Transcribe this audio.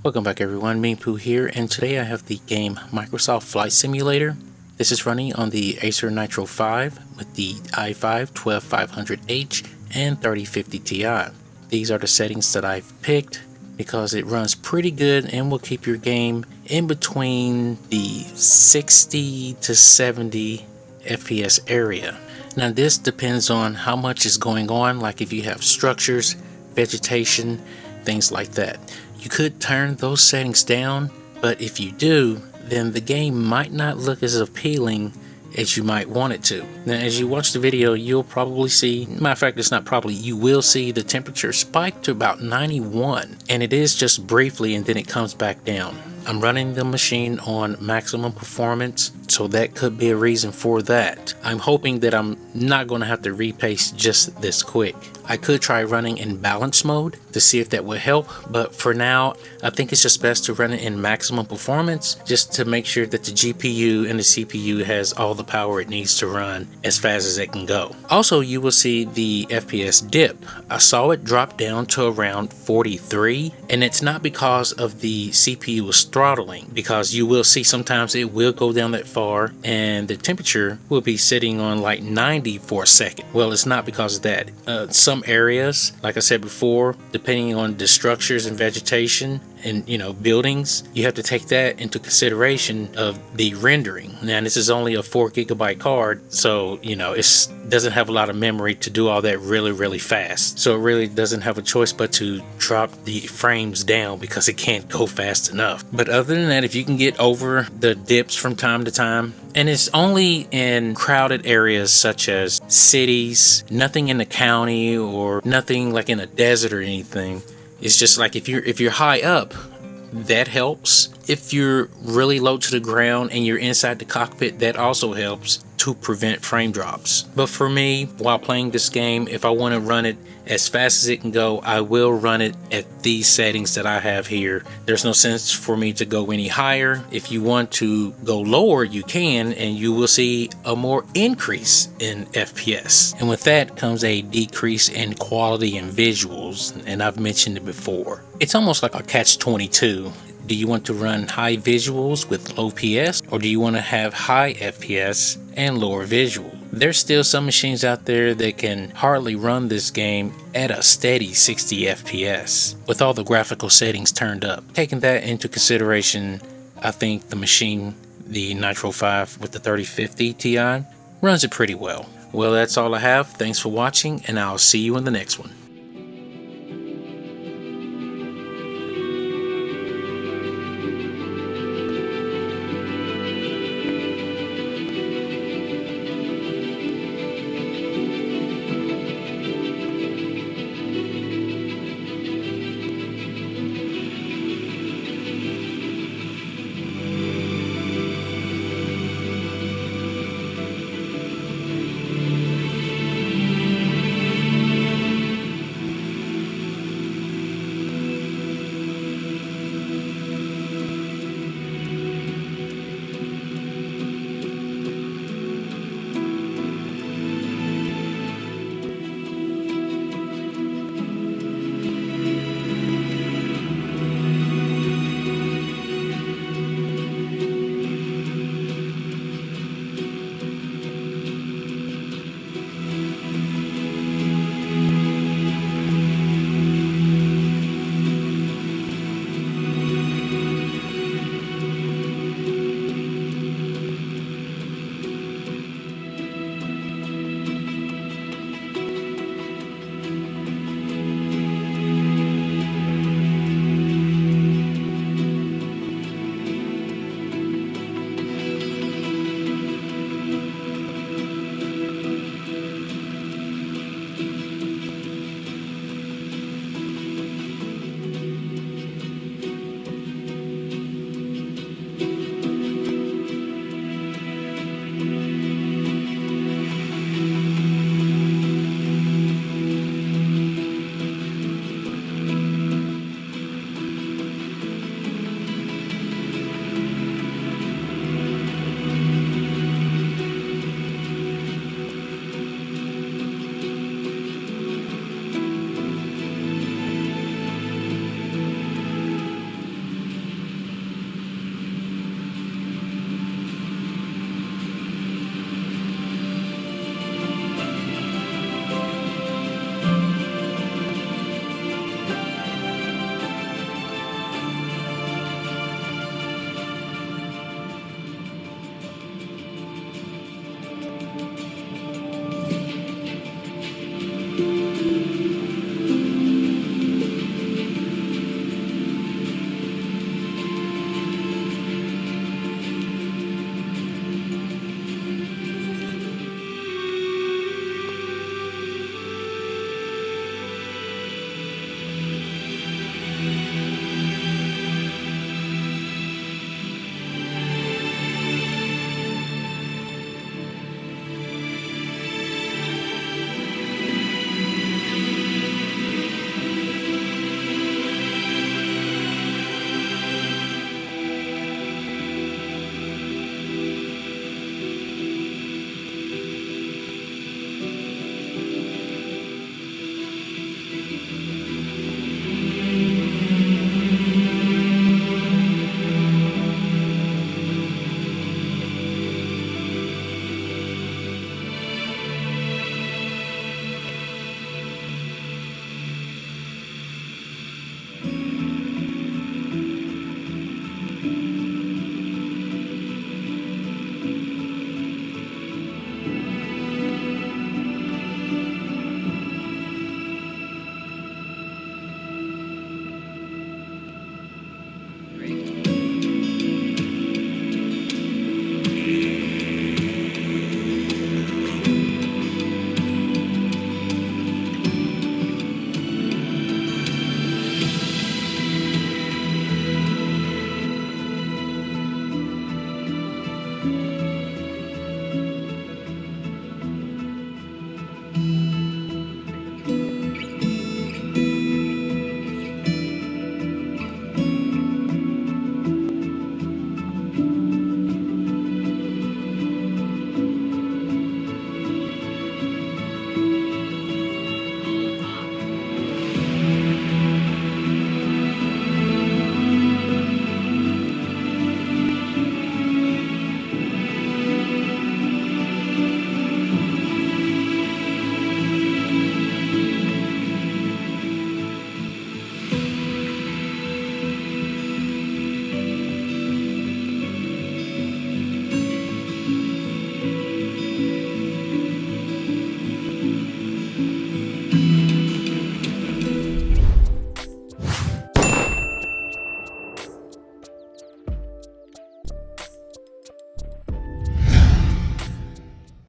Welcome back everyone, Meanpooh here, and today I have the game Microsoft Flight Simulator. This is running on the Acer Nitro 5 with the i5-12500H and 3050 Ti. These are the settings that I've picked because it runs pretty good and will keep your game in between the 60 to 70 FPS area. Now this depends on how much is going on, like if you have structures, vegetation, things like that. You could turn those settings down, but if you do, then the game might not look as appealing as you might want it to. Now as you watch the video, you'll probably see, matter of fact it's not probably, you will see the temperature spike to about 91, and it is just briefly and then it comes back down. I'm running the machine on maximum performance, so that could be a reason for that. I'm hoping that I'm not going to have to repaste just this quick. I could try running in balance mode to see if that would help, but for now I think it's just best to run it in maximum performance just to make sure that the GPU and the CPU has all the power it needs to run as fast as it can go. Also, you will see the FPS dip. I saw it drop down to around 43, and it's not because of the CPU was throttling, because you will see sometimes it will go down that far and the temperature will be sitting on like 90 for a second. Well, it's not because of that. Some areas, like I said before, depending on the structures and vegetation and buildings, you have to take that into consideration of the rendering. Now this is only a 4GB card, so it doesn't have a lot of memory to do all that really fast, so it really doesn't have a choice but to drop the frames down because it can't go fast enough. But other than that, if you can get over the dips from time to time, and it's only in crowded areas such as cities, nothing in the county or nothing like in a desert or anything. It's just like if you're high up, that helps. If you're really low to the ground and you're inside the cockpit, that also helps to prevent frame drops. But for me, while playing this game, if I want to run it as fast as it can go, I will run it at these settings that I have here. There's no sense for me to go any higher. If you want to go lower, you can, and you will see a more increase in FPS. And with that comes a decrease in quality and visuals, and I've mentioned it before. It's almost like a catch-22. Do you want to run high visuals with low PS, or do you want to have high FPS and lower visual? There's still some machines out there that can hardly run this game at a steady 60 FPS with all the graphical settings turned up. Taking that into consideration, I think the machine, the Nitro 5 with the 3050 Ti, runs it pretty well. Well, that's all I have. Thanks for watching, and I'll see you in the next one.